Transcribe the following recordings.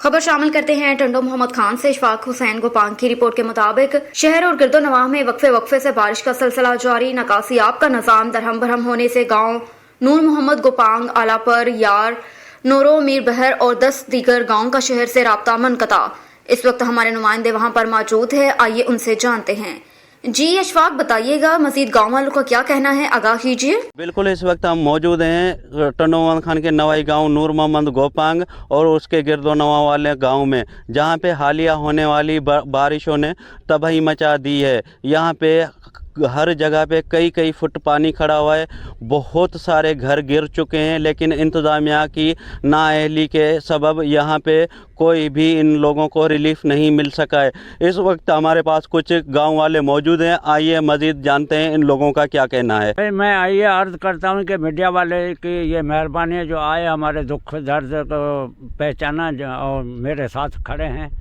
खबर शामिल करते हैं टंडो मोहम्मद खान से। इशफाक हुसैन गोपांग की रिपोर्ट के मुताबिक शहर और गिरदो नवाह में वक्फे से बारिश का सिलसिला जारी। नकासी आब का निजाम दरहम बरहम होने से गांव नूर मोहम्मद गोपांग, आलापर, यार, नोरो, मीर बहर और 10 दीगर गांव का शहर से राब्ता मुनक़ता। इस वक्त हमारे नुमाइंदे वहां पर मौजूद है, आइए उनसे जानते हैं। जी अशफाक, बताइएगा मजीद गांव वालों का क्या कहना है, आगाह कीजिए। बिल्कुल, इस वक्त हम मौजूद हैं टंडो मोहम्मद खान के नवाई गांव नूर मोहम्मद गोपांग और उसके गिरदो नवा वाले गांव में, जहां पे हालिया होने वाली बारिशों ने तबाही मचा दी है। यहां पे हर जगह पे कई फुट पानी खड़ा हुआ है, बहुत सारे घर गिर चुके हैं, लेकिन इंतज़ामिया की नाअहली के सबब यहाँ पे कोई भी इन लोगों को रिलीफ नहीं मिल सका है। इस वक्त हमारे पास कुछ गांव वाले मौजूद हैं, आइए मज़ीद जानते हैं इन लोगों का क्या कहना है। मैं आइए अर्ज़ करता हूँ कि मीडिया वाले की ये मेहरबानी है जो आए हमारे दुख दर्द को पहचाना और मेरे साथ खड़े हैं।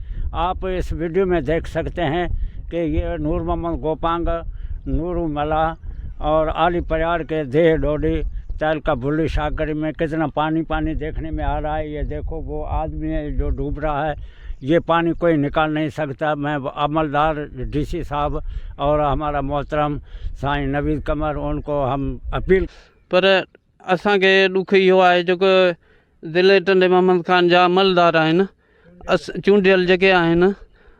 आप इस वीडियो में देख सकते हैं कि ये नूर मोहम्मद गोपांग, नूरू मला और आली परियार के देह डोडी तैल का बुल्ली शाकरी में कितना पानी देखने में आ रहा है। ये देखो वो आदमी है जो डूब रहा है, ये पानी कोई निकाल नहीं सकता। मैं अमलदार डीसी साहब और हमारा मोहतरम साईं नवीद कमर, उनको हम अपील पर असांखे ॾुख इहो आहे जेको ज़िले टंडे मोहम्मद खान जा अमलदार आहिनि, चूंडियल जेके आहिनि,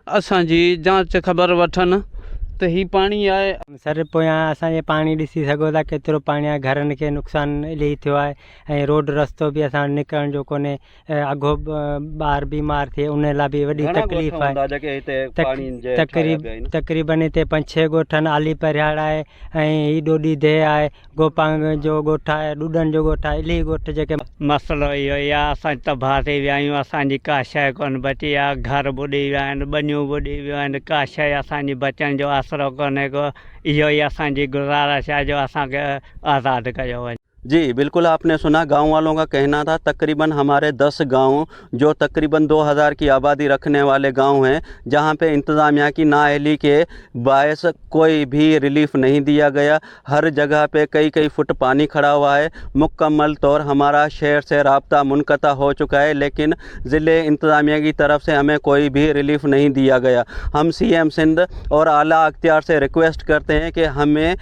असांजी जांच ख़बर वठनि त ही पाणी आहे। सर पोयां असांजे पाणी ॾिसी सघो था केतिरो पाणी आहे, घरनि खे नुक़सानु इलाही थियो आहे ऐं रोड रस्तो बि असां निकिरण जो कोन्हे। अॻो ॿार बीमार थिए उन लाइ बि वॾी तकलीफ़ आहे। तक़रीबन हिते 5-6 ॻोठ आहिनि। आली परियार आहे ऐं ही ॾोडी देह आहे, गोपांग जो ॻोठ आहे, ॾुडन जो ॻोठ आहे, इलाही ॻोठ जेके। मसइलो इहो ई आहे, असां तबाह थी विया आहियूं, असांजी का शइ कोन बची आहे। घर ॿुॾी विया आहिनि, ॿनियूं ॿुॾी वियूं आहिनि, का शइ असांजी बचण जो आसरो कोन्हे को। इहो ई असांजी गुज़ारिश आहे जो असांखे आज़ादु कयो वञे। जी बिल्कुल, आपने सुना गांव वालों का कहना था। तकरीबन हमारे 10 गांव जो तकरीबन 2000 की आबादी रखने वाले गांव हैं, जहां पे इंतज़ामिया की नाअहली के बायस कोई भी रिलीफ नहीं दिया गया। हर जगह पे कई फुट पानी खड़ा हुआ है। मुकम्मल तौर हमारा शहर से राब्ता मुनक़ता हो चुका है, लेकिन ज़िले इंतज़ामिया की तरफ से हमें कोई भी रिलीफ नहीं दिया गया। हम CM सिंध और आला अख्तियार से रिक्वेस्ट करते हैं कि हमें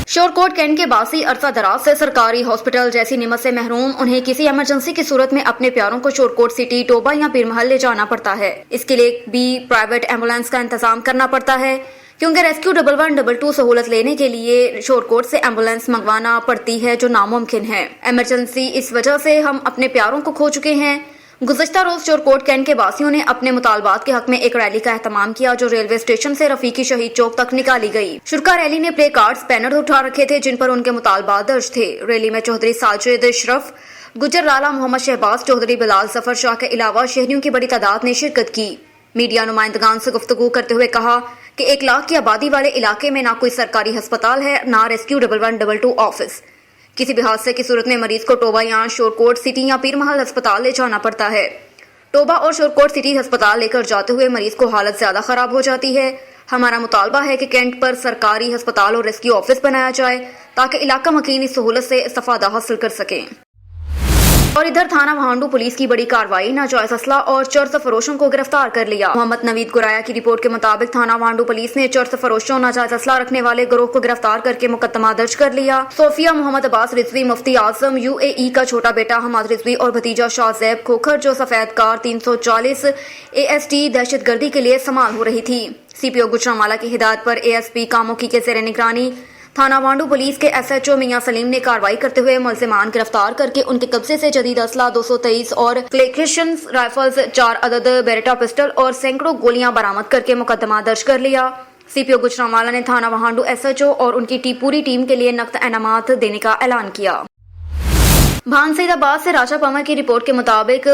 शोरकोट कैंट के बासी अरसा दराज से सरकारी हॉस्पिटल जैसी निमत से महरूम उन्हें किसी इमरजेंसी की सूरत में अपने प्यारों को शोरकोट सिटी, टोबा या पीर महल ले जाना पड़ता है। इसके लिए भी प्राइवेट एम्बुलेंस का इंतजाम करना पड़ता है, क्योंकि रेस्क्यू 1112 सहूलत लेने के लिए शोरकोट से एम्बुलेंस मंगवाना पड़ती है, जो नामुमकिन है। इमरजेंसी इस वजह से हम अपने प्यारों को खो चुके हैं। गुज़श्ता रोज शोरकोट कैंट के वासियों ने अपने मुतालबात के हक में एक रैली का एहतमाम किया, जो रेलवे स्टेशन से रफीकी शहीद चौक तक निकाली गई। शुरा रैली ने प्ले कार्ड्स, बैनर उठा रखे थे जिन पर उनके मुतालबात दर्ज थे। रैली में चौधरी साजिद अशरफ, गुजर लाला, मोहम्मद शहबाज चौधरी, बिलाल जफर शाह के अलावा शहरियों की बड़ी तादाद ने शिरकत की। मीडिया नुमाइंदगान से गुफ्तगू करते हुए कहा कि 1 लाख की आबादी वाले इलाके में ना कोई सरकारी अस्पताल है, ना रेस्क्यू 1112 ऑफिस। किसी भी हादसे की सूरत में मरीज को टोबा या शोरकोट सिटी या पीर महल अस्पताल ले जाना पड़ता है। टोबा और शोरकोट सिटी अस्पताल लेकर जाते हुए मरीज को हालत ज्यादा खराब हो जाती है। हमारा मुतालबा है कि कैंट पर सरकारी अस्पताल और रेस्क्यू ऑफिस बनाया जाए, ताकि इलाका मकीन इस सहूलत से इस्तेफादा हासिल कर सकें। और इधर थाना वहांडू पुलिस की बड़ी कार्रवाई, नाजायज असला और चर्स फरोशों को गिरफ्तार कर लिया। मोहम्मद नवीद गुराया की रिपोर्ट के मुताबिक थाना वहांडू पुलिस ने चर्स फरोशों, नाजायज असला रखने वाले गिरोह को गिरफ्तार करके मुकदमा दर्ज कर लिया। सोफिया मोहम्मद अब्बास रिजवी, मुफ्ती आजम, UAE का छोटा बेटा हमाद रिजवी और भतीजा शाहजैब खोखर, जो सफेद कार 340 AST दहशतगर्दी के लिए इस्तेमाल हो रही थी। CPO गुजरांवाला की हिदायत पर ASP कामोकी के ज़ेरे निगरानी थाना वांडू पुलिस के SHO मियां सलीम ने कार्रवाई करते हुए मुलजिमान गिरफ्तार करके उनके कब्जे से जदीद असला 223 और क्लेक्रिशन राइफल्स, 4 अदद बेरेटा पिस्टल और सैकड़ों गोलियां बरामद करके मुकदमा दर्ज कर लिया। CPO गुजरांवाला ने थाना वहांडू SHO और उनकी पूरी टीम के लिए नकद इनामात देने का ऐलान किया। भानसईदाबाद से राजा पमर की रिपोर्ट के मुताबिक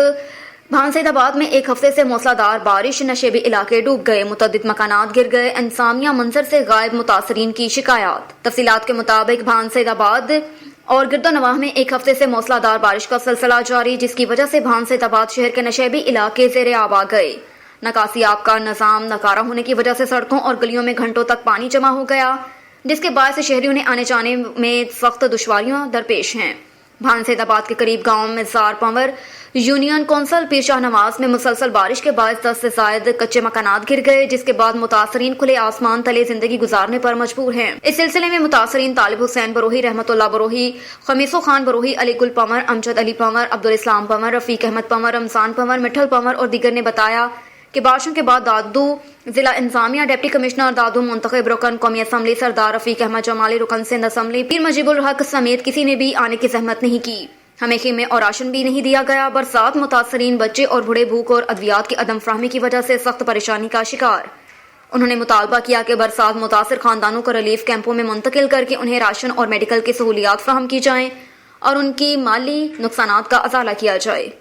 भानसईदाबाद में 1 हफ्ते से मूसलाधार बारिश, नशेबी इलाके डूब गए, मुतअद्दिद मकानात गिर गए, इंसानिया मंजर से गायब मुतासरीन की शिकायत। तफसीलात के मुताबिक भानसईदाबाद और गिरदो नवाह में 1 हफ्ते से मूसलाधार बारिश का सिलसिला जारी, जिसकी वजह से भानसईदाबाद शहर के नशेबी इलाके ज़ेरे आब आ गए। नकासी आब का निजाम नकारा होने की वजह से सड़कों और गलियों में घंटों तक पानी जमा हो गया, जिसके बायस शहरियों ने आने जाने में सख्त दुश्वारियां दरपेश हैं। भानसेदाबाद के करीब गांव में जार पंवर यूनियन कौंसल पीर शाह नवाज में मुसलसल बारिश के बाद 10 से ज्यादा कच्चे मकानात गिर गए, जिसके बाद मुतासरीन खुले आसमान तले जिंदगी गुजारने पर मजबूर हैं। इस सिलसिले में मुतासरीन तालिब हुसैन बरोही, रहमतुल्लाह बरोही, खमीसो खान बरोही, अली गुल पंवर, अमजद अली पंवर, अब्दुल इस्लाम पंवर, रफीक अहमद पंवर, रमजान पंवर, मिठल पंवर और दीगर ने बताया कि बारिशों के बाद दादू जिला इंतजामिया, डिप्टी कमिश्नर दादू, मुंतखब रुकन कौमी असम्बली सरदार रफीक अहमद जमाली, रुकन सिंध असम्बली पीर मजीबुल हक समेत किसी ने भी आने की जहमत नहीं की। हमें खेमे और राशन भी नहीं दिया गया। बरसात मुतासरीन बच्चे और बूढ़े भूख और अद्वियात की अदम फ्राहमी की वजह से सख्त परेशानी का शिकार। उन्होंने मुतालबा किया कि बरसात मुतासर खानदानों को रिलीफ कैंपों में मुंतकिल करके उन्हें राशन और मेडिकल की सहूलियात फ्राहम की जाएं और उनकी माली नुकसानात का अजाला किया जाए।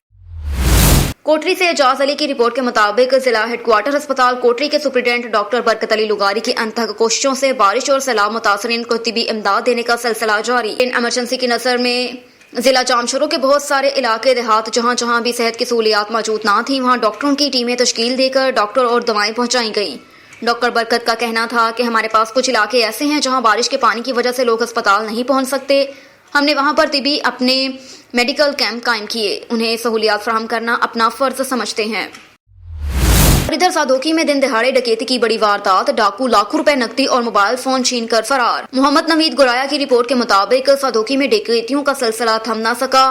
कोटरी से एजाज अली की रिपोर्ट के मुताबिक जिला हेडक्वार्टर अस्पताल कोटरी के सुप्रिंटेंडेंट डॉक्टर बरकत अली लुगारी की अनथक कोशिशों से बारिश और सैलाब मुतासरीन को तिबी इमदाद देने का सिलसिला जारी। इन एमरजेंसी की नजर में जिला जामशोरों के बहुत सारे इलाके देहात जहां जहां भी सेहत की सहूलियात मौजूद ना थी, वहां डॉक्टरों की टीमें तश्कील देकर डॉक्टर और दवाएं पहुंचाई गई। डॉक्टर बरकत का कहना था कि हमारे पास कुछ इलाके ऐसे हैं जहां बारिश के पानी की वजह से लोग अस्पताल नहीं पहुंच सकते। हमने वहां पर तिबी अपने मेडिकल कैंप कायम किए। उन्हें सहूलियात फराहम करना अपना फर्ज समझते हैं। इधर सादोकी में दिन दिहाड़े डकैती की बड़ी वारदात, डाकू लाखों रुपए नकदी और मोबाइल फोन छीन कर फरार। मोहम्मद नवीद गुराया की रिपोर्ट के मुताबिक सादोकी में डकैतियों का सिलसिला थम न सका।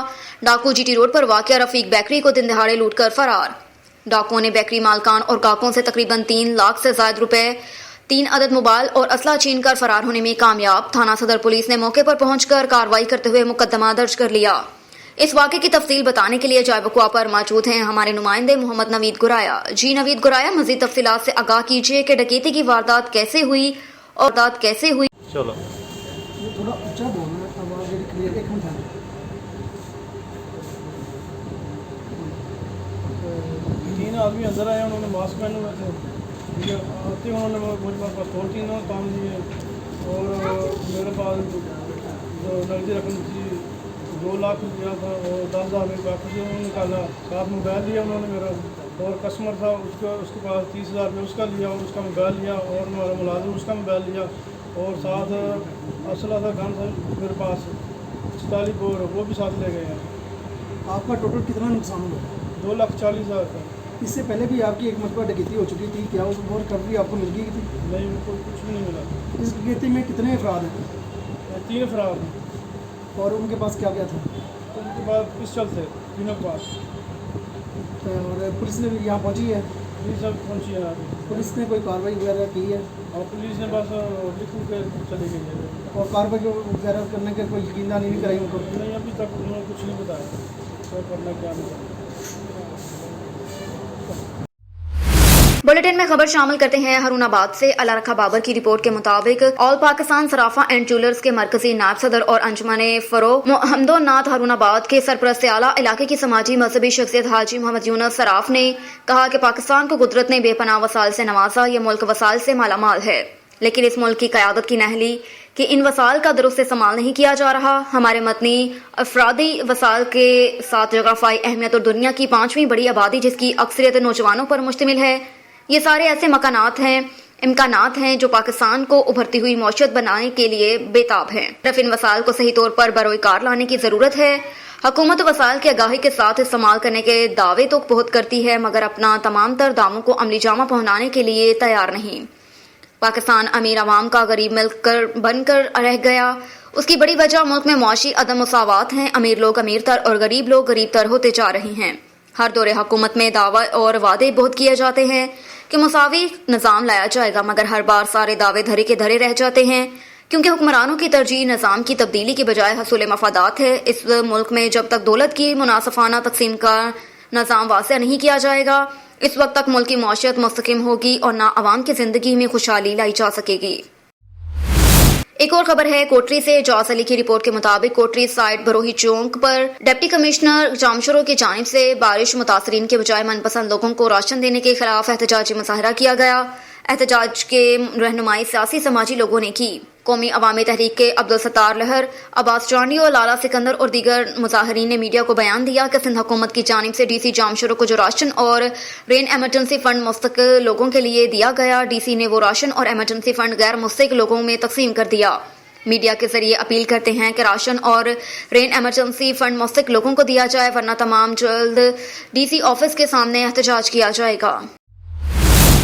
डाकू जीटी रोड पर वाक़िया रफीक बेकरी को दिन दिहाड़े लूट कर फरार। डाकुओं ने बेकरी मालकान और गाहकों से तकरीबन 3 लाख से ज्यादा रुपए, 3 अदद मोबाइल और असला छीन कर फरार होने में कामयाब। थाना सदर पुलिस ने मौके पर पहुंचकर कार्रवाई करते हुए मुकदमा दर्ज कर लिया। इस वाक़े की तफसील बताने के लिए जाय वक़ुआ पर मौजूद हैं हमारे नुमाइंदे मोहम्मद नवीद गुराया। जी नवीद गुराया, मजीद तफसीलात से आगाह कीजिए कि डकैती की वारदात कैसे हुई और वारदात कैसे हुई। चलो ये थोड़ा ऊंचा बोलना, आवाज मेरी क्लियर एक मिनट। तीन आदमी अंदर आए, उन्होंने मास्क पहने हुए थे। ठीक है, आते उन्होंने मुझे पास पिस्तौल थी, उन्होंने काम दिए और मेरे पास जो नकदी रकम थी 2 लाख रुपया था और 10,000 मेरे बाकी से उन्होंने निकाला। साथ मोबाइल लिया उन्होंने मेरा, और कस्टमर था उसके पास 30,000 रुपये उसका लिया और उसका मोबाइल लिया, और हमारा मुलाजिम उसका मोबाइल लिया, और साथ असला था गन था मेरे पास 44 बोर, वो भी साथ ले गए हैं। आपका टोटल कितना नुकसान हुआ? 2,40,000 का। इससे पहले भी आपकी एक मरतबा डकैती हो चुकी थी, क्या उस और रिकवरी आपको मिल गई थी? नहीं, उनको कुछ भी नहीं मिला। इस डकैती में कितने अफराद हैं 3 अफराद हैं। और उनके पास क्या क्या था? उनके पास पिस्टल थे तीनों के पास। और पुलिस ने भी यहाँ पहुँची है? पुलिस सब पहुँची है। पुलिस ने कोई कार्रवाई वगैरह की है? और पुलिस ने बस लिख के चली गई है। और कार्रवाई वगैरह करने का कोई यकीनदानी नहीं कराई उनको? नहीं, अभी तक उन्होंने कुछ नहीं बताया क्या करना क्या नहीं करना। बुलेटिन में खबर शामिल करते हैं हरुणाबाद से। अला रखा बाबर की रिपोर्ट के मुताबिक all Pakistan Sarafa and jewellers के मरकजी नायब सदर और अंजुमन फरोग मोहम्मदो नाथ हरुणाबाद के सरपरस्त आला इलाके की समाजी मजहबी शख्सियत हाजी मोहम्मद यूनुस सराफ ने कहा कि पाकिस्तान को कुदरत ने बेपनाह वसाइल से नवाजा। ये मुल्क वसाइल से मालामाल है, लेकिन इस मुल्क की क़यादत की नहली कि इन वसाइल का दुरुस्त इस्तेमाल नहीं किया जा रहा। हमारे मतनी अफरादी वसाइल के साथ जोग्राफाई अहमियत और दुनिया की 5वीं बड़ी आबादी जिसकी अक्सरियत नौजवानों पर मुश्तमिल है, ये सारे ऐसे इम्कानात हैं जो पाकिस्तान को उभरती हुई मौशियत बनाने के लिए बेताब हैं। सिर्फ इन वसाइल को सही तौर पर बरोए कार लाने की जरूरत है। हुकूमत वसाइल की आगाही के साथ इस्तेमाल करने के दावे तो बहुत करती है, मगर अपना तमाम तर दावों को अमली जामा पहनाने के लिए तैयार नहीं। पाकिस्तान अमीर आवाम का गरीब मिल्क बनकर रह गया। उसकी बड़ी वजह मुल्क में मुआशी अदम मुसावात हैं। अमीर लोग अमीर तर और गरीब लोग गरीब तर होते जा रहे हैं। हर दौरे हुकूमत में दावा और वादे बहुत किए जाते हैं कि मुसावी निज़ाम लाया जाएगा, मगर हर बार सारे दावे धरे के धरे रह जाते हैं, क्योंकि हुक्मरानों की तरजीह निज़ाम की तब्दीली की बजाय हसूल मफादात है। इस मुल्क में जब तक दौलत की मुनासिफाना तकसीम का निज़ाम वासिया नहीं किया जाएगा, इस वक्त तक मुल्क की मौशियत मुस्तकिम होगी और ना अवाम की जिंदगी में खुशहाली लाई जा सकेगी। एक और खबर है कोटरी से। एजाज अली की रिपोर्ट के मुताबिक कोटरी साइड बरोही चौक पर डिप्टी कमिश्नर जामशोरों की जानिब से बारिश मुतासरीन के बजाय मनपसंद लोगों को राशन देने के खिलाफ एहतजाजी मुजाहरा किया गया। एहतजाज के रहनुमाई सियासी समाजी लोगों ने की। कौमी अवामी तहरीक के अब्दुल सत्तार लहर, अब्बास चांडी और लाला सिकंदर और दीगर मुजाहरीन ने मीडिया को बयान दिया कि सिंध हुकूमत की जानिब से डीसी जामशोरों को जो राशन और रेन एमरजेंसी फंड मुस्तकिल लोगों के लिए दिया गया, डीसी ने वो राशन और एमरजेंसी फंड गैर मुस्तकिल लोगों में तकसीम कर दिया। मीडिया के जरिए अपील करते हैं कि राशन और रेन इमरजेंसी फंड मुस्तक लोगों को दिया जाए, वरना तमाम जल्द डीसी ऑफिस के सामने एहतजाज किया जाएगा।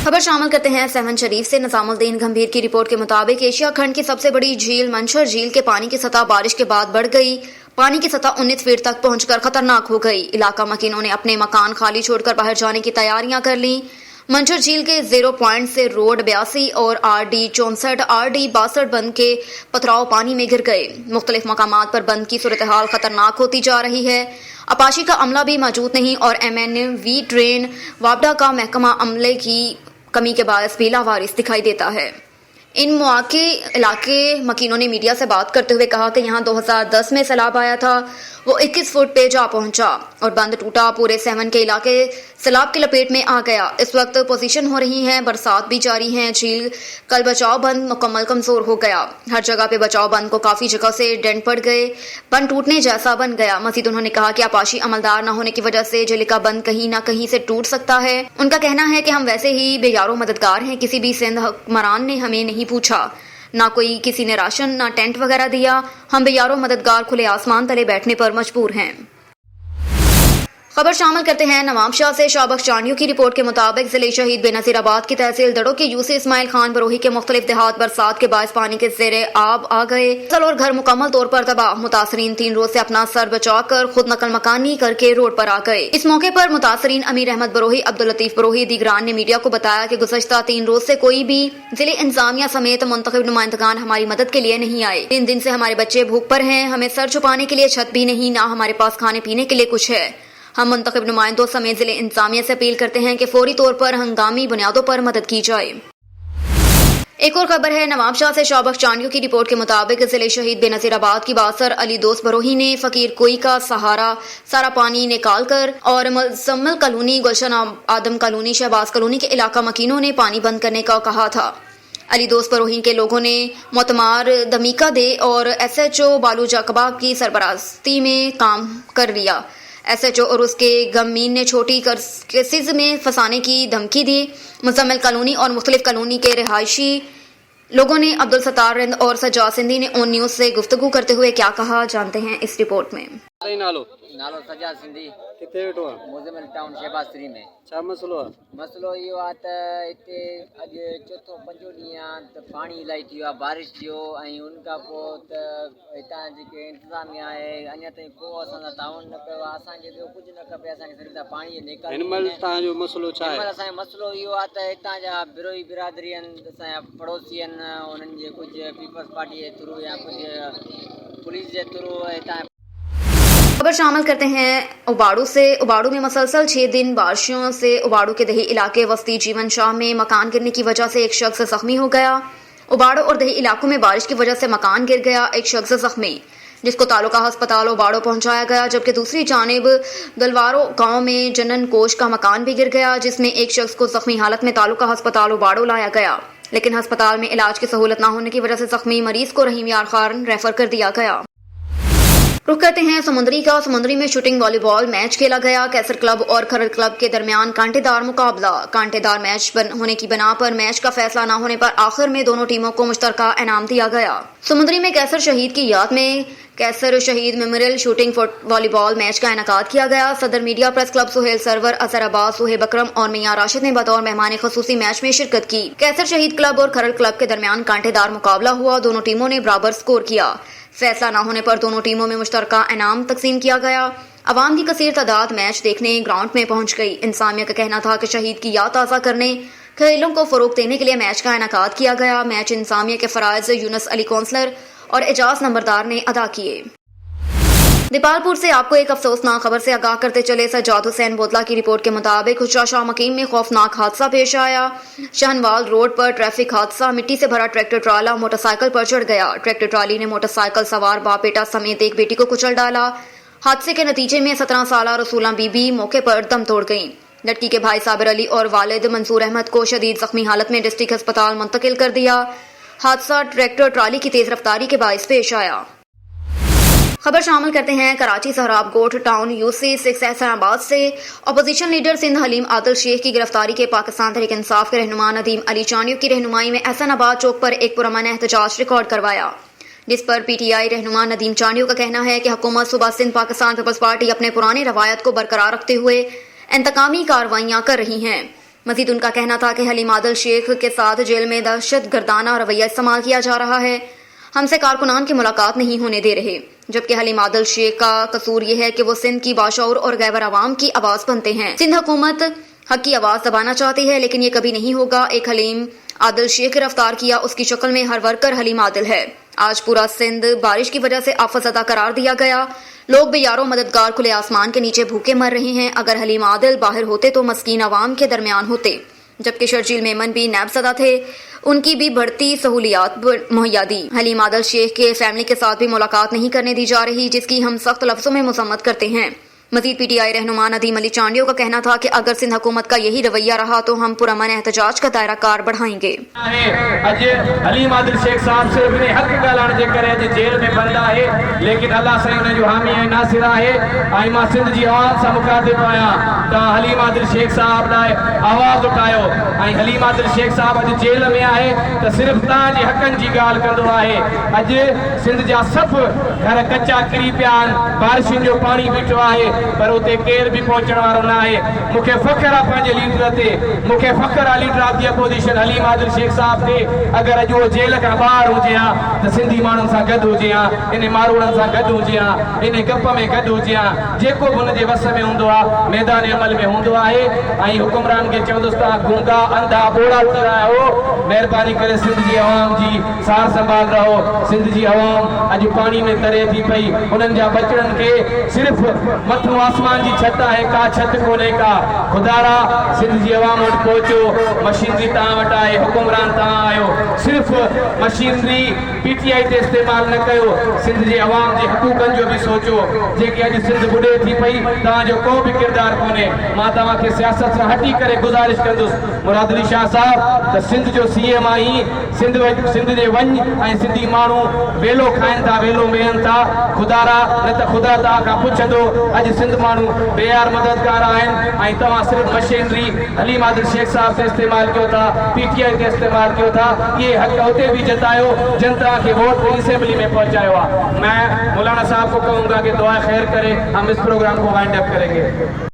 खबर शामिल करते हैं सेवन शरीफ से। निजामुद्दीन गंभीर की रिपोर्ट के मुताबिक एशिया खंड की सबसे बड़ी झील मंछर झील के पानी की सतह बारिश के बाद बढ़ गई। पानी की सतह 19 फीट तक पहुंचकर खतरनाक हो गई। इलाका मकीनों ने अपने मकान खाली छोड़कर बाहर जाने की तैयारियां कर ली। मंछर झील के 0 पॉइंट से रोड 82 और RD 64 RD 62 बंद के पथराव पानी में गिर गए। मुख्तलिफ मकामात पर बंद की सूरत हाल खतरनाक होती जा रही है। अपाशी का अमला भी मौजूद नहीं और MNV ड्रेन वापडा का महकमा अमले की कमी के बायस भी लावारिस दिखाई देता है। इन मौके इलाके मकीनों ने मीडिया से बात करते हुए कहा कि यहाँ 2010 में सैलाब आया था, वो 21 फुट पे जा पहुंचा और बंद टूटा। पूरे सेवन के इलाके सैलाब की लपेट में आ गया। इस वक्त पोजीशन हो रही है, बरसात भी जारी है। झील कल बचाव बंद मुकम्मल कमजोर हो गया। हर जगह पे बचाव बंद को काफी जगह से डेंट पड़ गए, बंद टूटने जैसा बन गया। मजीद उन्होंने कहा कि आपाशी अमलदार न होने की वजह से झील का बंद कहीं न कहीं से टूट सकता है। उनका कहना है कि हम वैसे ही बेयारो मददगार हैं, किसी भी सिंध हुक्मरान ने हमें नहीं पूछा, ना कोई किसी ने राशन ना टेंट वगैरह दिया। हम बेयारो मददगार खुले आसमान तले बैठने पर मजबूर हैं। खबर शामिल करते हैं नवाबशाह से। शाहबख्श चांडियों की रिपोर्ट के मुताबिक जिले शहीद बेनजीराबाद की तहसील दड़ो के यूसी इस्माइल खान बरोही के मुख्तलिफ देहात बरसात के बायस पानी के ज़ेरे आब आ गए। फसल और घर मुकम्मल तौर पर तबाह। मुतासरीन 3 रोज से अपना सर बचाकर खुद नकल मकानी करके रोड पर आ गए। इस मौके पर मुतासरीन अमीर अहमद बरोही, अब्दुल लतीफ बरोही दीगरान ने मीडिया को बताया कि गुज़श्ता 3 रोज से कोई भी जिले इंतजामिया समेत मुंतखब नुमाइंदगान हमारी मदद के लिए नहीं आए। 3 दिन से हमारे बच्चे भूख पर हैं, हमें सर छुपाने के लिए छत भी नहीं, ना हमारे पास खाने पीने के लिए कुछ है। हम मुंतखब नुमाइंदों समेत जिले इंतजामिया से अपील करते हैं कि फौरी तौर पर हंगामी बुनियादों पर मदद की जाए। एक और खबर है नवाबशाह से। शाहबख्श चांडियों की रिपोर्ट के मुताबिक जिले शहीद बेनजीराबाद की बासर अली दोस्त बरोही ने फकीर कोई का सहारा सारा पानी निकाल कर और मुजम्मिल कॉलोनी, गुलशन आदम कॉलोनी, शहबाज कॉलोनी के इलाका मकीनों ने पानी बंद करने का कहा था। अली दोस्त बरोही के लोगों ने मोतमार दमीका दे और SHO बालू जकबा की सरबरास्ती में काम कर लिया। SHO और उसके गमीन ने छोटी केसेज में फंसाने की धमकी दी। मुजम्मिल कॉलोनी और मुख्तलिफ कॉलोनी के रिहायशी लोगों ने अब्दुल सत्तार रिंद और सज्जाद सिंधी ने ऑन न्यूज से गुफ्तगू करते हुए क्या कहा, जानते हैं इस रिपोर्ट में। नालो सज्जाद सिंधी किथे वेठो आहे? मुजम्मिल टाउन शहबाज 3 में। छा मसलो आहे? मसलो इहो आहे त हिते अॼु चौथों 5 ॾींहं आहे त पाणी इलाही थी वियो आहे, बारिश थियो ऐं उन खां पोइ त हितां जेके इंतज़ामिया आहे अञा ताईं को असांजा ताउन न कयो आहे। असांखे ॿियो कुझु न खपे, असांखे सिर्फ़ु पाणी निकाल। हिन महिल तव्हांजो मसलो छा आहे? असांजो मसलो इहो आहे त हितां जा बिरोही बिरादरी आहिनि, असांजा पड़ोसी आहिनि, उन्हनि जे कुझु पीपल्स पार्टी जे थ्रू या कुझु पुलिस जे थ्रू हितां। खबर शामिल करते हैं उबाड़ू से। उबाड़ू में मुसलसल 6 दिन बारिशों से उबाड़ू के दही इलाके वस्ती जीवन शाह में मकान गिरने की वजह से एक शख्स जख्मी हो गया। उबाड़ू और दही इलाकों में बारिश की वजह से मकान गिर गया, एक शख्स जख्मी, जिसको तालुका अस्पताल उबाड़ू पहुंचाया गया। जबकि दूसरी जानिब दलवारो गांव में जनन कोश का मकान भी गिर गया, जिसमें एक शख्स को जख्मी हालत में तालुका अस्पताल उबाड़ू लाया गया, लेकिन अस्पताल में इलाज की सहूलत न होने की वजह से जख्मी मरीज को रहीम यार खान रेफर कर दिया गया। रुख करते हैं समुंदरी का। समुंदरी में शूटिंग वॉलीबॉल मैच खेला गया। कैसर क्लब और खरड़ क्लब के दरमियान कांटेदार मुकाबला। कांटेदार मैच होने की बना पर मैच का फैसला न होने पर आखिर में दोनों टीमों को मुश्तरका इनाम दिया गया। समुंदरी में कैसर शहीद की याद में कैसर शहीद मेमोरियल शूटिंग वॉलीबॉल मैच का इनेकाद किया गया। सदर media press club Suhail Sarwar, Azhar Abbas, Suhaib Akram और मियां राशिद ने बतौर मेहमान खसूसी मैच में शिरकत की। कैसर शहीद क्लब और खरड़ क्लब के दरमियान कांटेदार मुकाबला हुआ। दोनों टीमों ने बराबर स्कोर किया। फैसला न होने पर दोनों टीमों में मुश्तरका इनाम तकसीम किया गया। अवाम की कसीर तादाद मैच देखने ग्राउंड में पहुंच गई। इंसामिया का कहना था कि शहीद की याद ताज़ा करने, खेलों को फरोग देने के लिए मैच का इनेकाद किया गया। मैच इंसामिया के फराइज यूनुस अली कौंसलर और एजाज नंबरदार ने अदा किए। दीपालपुर से आपको एक अफसोसनाक खबर से आगाह करते चले। सज्जाद हुसैन बोतला की रिपोर्ट के मुताबिक हुज्जा शाह मकीम में खौफनाक हादसा पेश आया। शहनवाल रोड पर ट्रैफिक हादसा। मिट्टी से भरा ट्रैक्टर ट्राला मोटरसाइकिल पर चढ़ गया। ट्रैक्टर ट्राली ने मोटरसाइकिल सवार बाप बेटा समेत एक बेटी को कुचल डाला। हादसे के नतीजे में 17 साला रसूला बीबी मौके पर दम तोड़ गई। लड़की के भाई साबिर अली और वालिद मंसूर अहमद को शदीद जख्मी हालत में डिस्ट्रिक्ट अस्पताल मुंतकिल कर दिया। हादसा ट्रैक्टर ट्राली की तेज रफ्तारी के बायस पेश आया। खबर शामिल करते हैं कराची सहराब गोट टाउन UC 6 एहसानाबाद से। अपोजिशन लीडर सिंध हलीम आदिल शेख की गिरफ्तारी के पाकिस्तान तहरीक इंसाफ के रहनुमा नदीम अली चांडियों की रहनुमाई में एहसानाबाद चौक पर एक पुरअमन एहतजाज रिकॉर्ड करवाया। जिस पर पीटीआई रहनुमा नदीम चांडियों का कहना है कि हुकूमत सूबा सिंध पाकिस्तान पीपल्स पार्टी अपने पुराने रवायत को बरकरार रखते हुए इंतकामी कार्रवाइयां कर रही हैं। मजीद उनका कहना था कि हलीम आदिल शेख के साथ जेल में दहशत गर्दाना रवैया इस्तेमाल किया जा रहा है, हमसे कारकुनान की मुलाकात नहीं होने दे रहे। जबकि हलीम आदिल शेख का कसूर ये है कि वो सिंध की बाशऊर और गैबर आवाम की आवाज बनते हैं। सिंध हुकूमत हक की आवाज दबाना चाहती है, लेकिन ये कभी नहीं होगा। एक हलीम आदिल शेख गिरफ्तार किया, उसकी शक्ल में हर वर्कर हलीम आदिल है। आज पूरा सिंध बारिश की वजह से आफतज़दा करार दिया गया। लोग बेयारो मददगार खुले आसमान के नीचे भूखे मर रहे हैं। अगर हलीम आदिल बाहर होते तो मस्कीन आवाम के दरमियान होते। जबकि शर्जील मेमन भी नैबज़दा थे, उनकी भी बढ़ती सहूलियात मुहैया दी। हलीम आदिल शेख के फैमिली के साथ भी मुलाकात नहीं करने दी जा रही, जिसकी हम सख्त लफ्जों में मजम्मत करते हैं। मजीद पीटीआई रहनुमा नदीम अली चांडियों का कहना था कि अगर सिंध हुकूमत का यही रवैया रहा तो हम पुरअमन एहतजाज का दायरा कार बढ़ाएंगे। अज हलीम आदिल शेख साहब से अपने हक ॻाल्हाइण जे करे अॼु जेल में बंद आहे, लेकिन अल्लाह साईं हुन जो हामी ऐं नासिर आहे। ऐं मां सिंध जी आवाम सां मुखातिब आहियां, तव्हां हलीम आदिल शेख साहब लाइ आवाज़ उठायो। ऐं हलीम आदिल शेख साहब अॼु जेल में आहे त सिर्फ़ु तव्हांजे हक़नि जी ॻाल्हि कंदो आहे। अॼु सिंध जा सभु घर कचा किरी पिया आहिनि, बारिशुनि जो पाणी बीठो आहे, पर उते केर भी पहुंचण वारो न आहे। मूंखे फ़ख्र आहे पंहिंजे लीडर ते, मूंखे फ़ख्र आहे leader of the opposition Haleem Adil Sheikh sahab ते। अगर अॼु उहो जेल खां ॿाहिरि हुजे हा त सिंधी माण्हुनि सां गॾु हुजे हा, इन मारूड़नि सां गॾु हुजे हा, इन गप में गॾु हुजे हा। जेको बि हुनजे वस में हूंदो आहे मैदान अमल में हूंदो आहे। ऐं हुकुमरान खे चवंदुसि तव्हां गूंगा अंधा ॿोड़ा थी रहिया आहियो, महिरबानी करे सिंध जी आवाम जी सार संभाल रहो। सिंध जी आवाम अॼु पाणी में तरे थी पई, उन्हनि जा बचड़नि खे सिर्फ़ु मथां आसमान की छत है, का छत कोने का। खुदारा सिंध जी अवाम वटि पहुचो, मशीनरी तव्हां वटि आहे, हुकुमरान तव्हां आहियो। सिर्फ़ु मशीनरी पीटीआई ते इस्तेमाल न कयो, सिंध जे अवाम जे हक़ूक़नि जो भी सोचो। जेके अॼु सिंध बुॾे थी पई, तव्हांजो को भी किरदार कोन्हे। मां तव्हांखे सियासत सां हटी करे गुज़ारिश कंदुसि, मुराद अली शाह साहब त सिंध जो सीएम आई, सिंध जे वञ ऐं सिंधी माण्हू वेलो खाइनि था, वेलो वेहनि था। खुदारा न त ख़ुदा तव्हां खां पुछंदो। अॼु सिंध माण्हू बेयार मददगार आहिनि ऐं तव्हां सिर्फ़ु मशीनरी हलीम आदिल शेख साहब से इस्तेमाल कयो था, पीटीआई ते इस्तेमाल कयो था। ये हक़ उते भी जतायो, जनता के वोट असेंबली में पहुंचायो है। मैं मौलाना साहब को कहूँगा कि दुआ खैर करे, हम इस प्रोग्राम को वाइंड अप करेंगे।